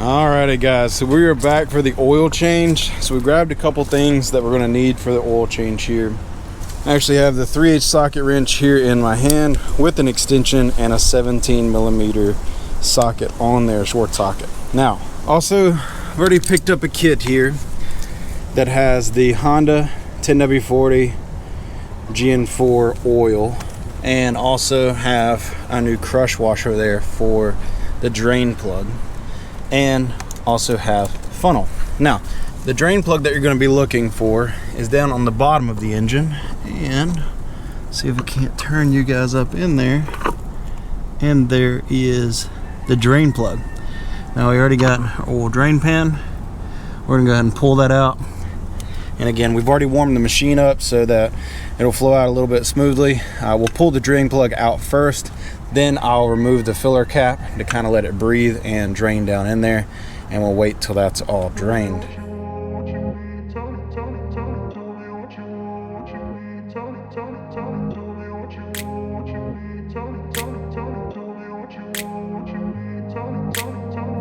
Alrighty guys, so we are back for the oil change. So we grabbed a couple things that we're going to need for the oil change here. I actually have the 3/8 socket wrench here in my hand with an extension and a 17mm socket on there, short socket. Now, also I've already picked up a kit here that has the Honda 10W40 GN4 oil, and also have a new crush washer there for the drain plug, and also have funnel. Now, the drain plug that you're going to be looking for is down on the bottom of the engine, and see if we can't turn you guys up in there, and there is the drain plug. Now we already got our oil drain pan. We're going to go ahead and pull that out, and again, we've already warmed the machine up so that it'll flow out a little bit smoothly. We'll pull the drain plug out first, then I'll remove the filler cap to kind of let it breathe and drain down in there, and we'll wait till that's all drained.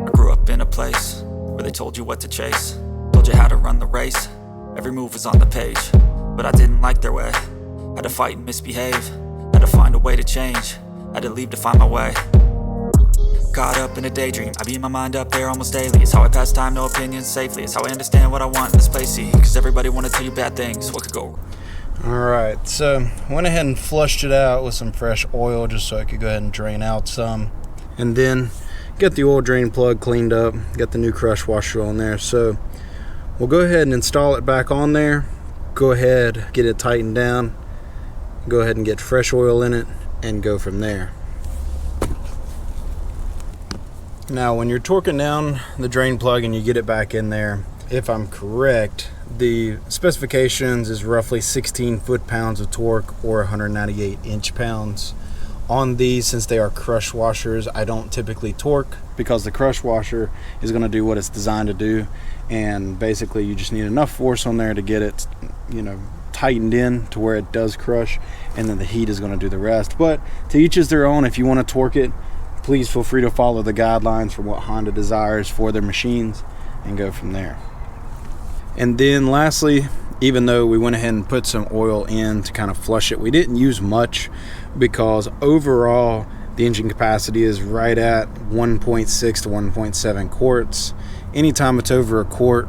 I grew up in a place where they told you what to chase, told you how to run the race. Every move was on the page, but I didn't like their way. Had to fight and misbehave, had to find a way to change, had to leave to find my way. Caught up in a daydream, I beat my mind up there almost daily. It's how I pass time, no opinions safely. It's how I understand what I want in this place, see. Cause everybody wanna tell you bad things, what could go wrong? Alright, so went ahead and flushed it out with some fresh oil just so I could go ahead and drain out some. And then get the oil drain plug cleaned up, get the new crush washer on there. So we'll go ahead and install it back on there. Go ahead, get it tightened down. Go ahead and get fresh oil in it and go from there. Now when you're torquing down the drain plug and you get it back in there, if I'm correct, the specifications is roughly 16 foot-pounds of torque or 198 inch-pounds. On these, since they are crush washers, I don't typically torque because the crush washer is going to do what it's designed to do, and basically you just need enough force on there to get it, you know, tightened in to where it does crush, and then the heat is going to do the rest. But to each is their own. If you want to torque it, please feel free to follow the guidelines for what Honda desires for their machines and go from there. And then lastly, even though we went ahead and put some oil in to kind of flush it, we didn't use much because overall the engine capacity is right at 1.6 to 1.7 quarts. Anytime it's over a quart,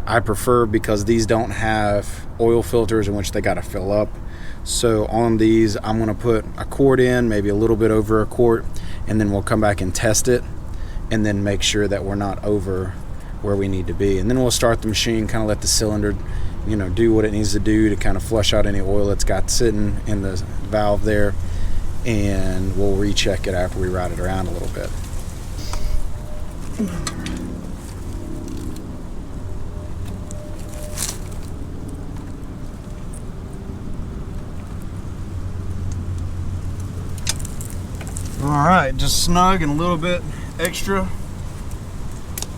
I prefer, because these don't have oil filters in which they got to fill up. So on these, I'm going to put a quart in, maybe a little bit over a quart, and then we'll come back and test it and then make sure that we're not over where we need to be. And then we'll start the machine, kind of let the cylinder, you know, do what it needs to do to kind of flush out any oil it's got sitting in the valve there, and we'll recheck it after we ride it around a little bit. Alright, just snug and a little bit extra.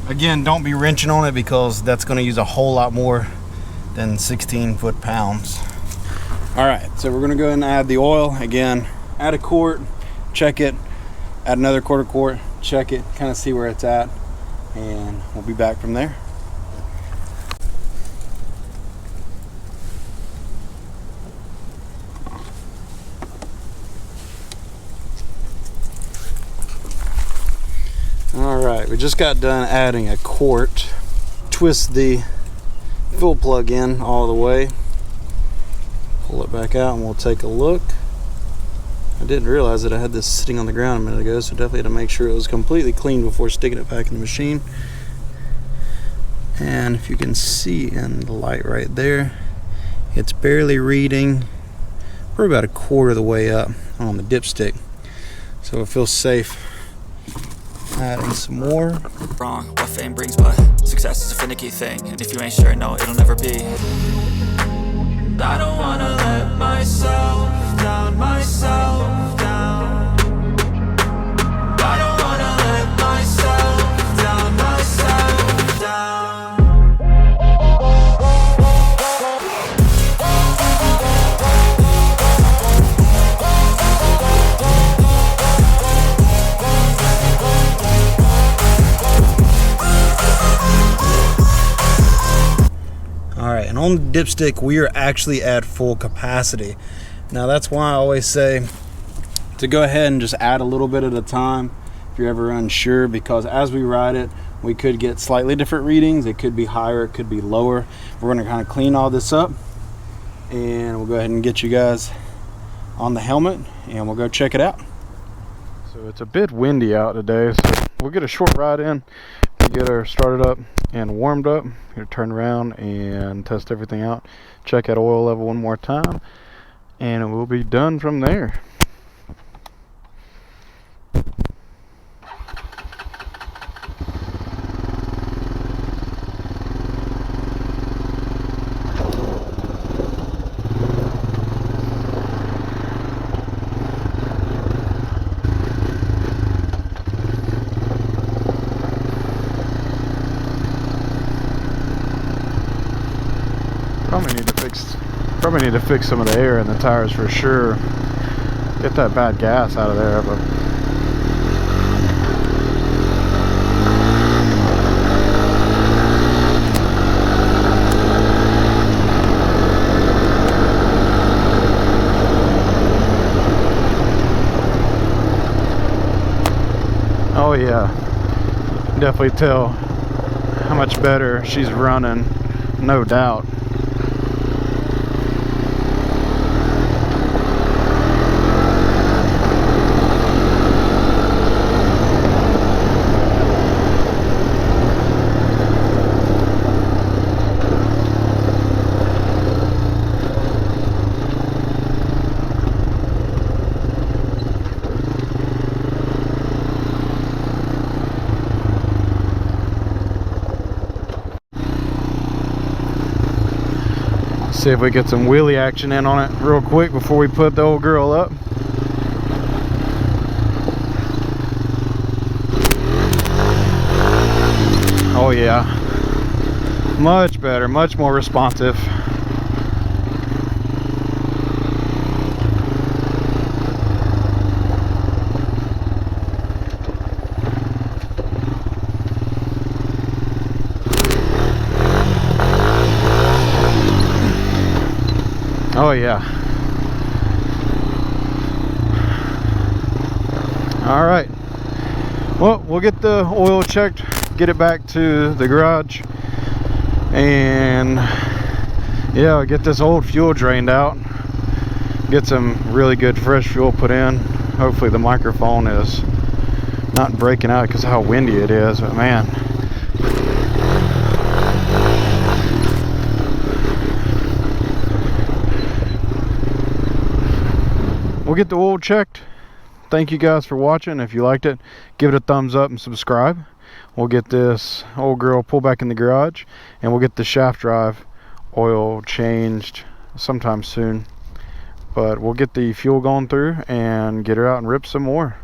Again, don't be wrenching on it because that's going to use a whole lot more than 16 foot-pounds. Alright, so we're going to go ahead and add the oil. Again, add a quart, check it, add another quart, check it, kind of see where it's at, and we'll be back from there. Alright, we just got done adding a quart. Twist the fill plug in all the way. Pull it back out and we'll take a look. I didn't realize that I had this sitting on the ground a minute ago, so definitely had to make sure it was completely clean before sticking it back in the machine. And if you can see in the light right there, it's barely reading. We're about a quarter of the way up on the dipstick, so it feels safe. Adding some more. Wrong, what fame brings, but success is a finicky thing, and if you ain't sure, no, it'll never be. I don't wanna let myself down, myself down. I don't wanna let myself down, myself down. on the dipstick, we are actually at full capacity. Now that's why I always say to go ahead and just add a little bit at a time if you're ever unsure, because as we ride it, we could get slightly different readings. It could be higher, it could be lower. We're going to kind of clean all this up, and we'll go ahead and get you guys on the helmet, and we'll go check it out. So it's a bit windy out today, so we'll get a short ride in to get her started up and warmed up. Here, turn around and test everything out, check that oil level one more time, and we'll be done from there. Probably need to fix some of the air in the tires for sure. Get that bad gas out of there. But oh yeah, definitely tell how much better she's running, no doubt. See if we get some wheelie action in on it real quick before we put the old girl up. Oh yeah, much better, much more responsive. Oh yeah. All right. Well, we'll get the oil checked, get it back to the garage, and yeah, get this old fuel drained out, get some really good fresh fuel put in. Hopefully the microphone is not breaking out because of how windy it is, but man, we'll get the oil checked. Thank you guys for watching. If you liked it, give it a thumbs up and subscribe. We'll get this old girl pulled back in the garage, and we'll get the shaft drive oil changed sometime soon. But we'll get the fuel going through and get her out and rip some more.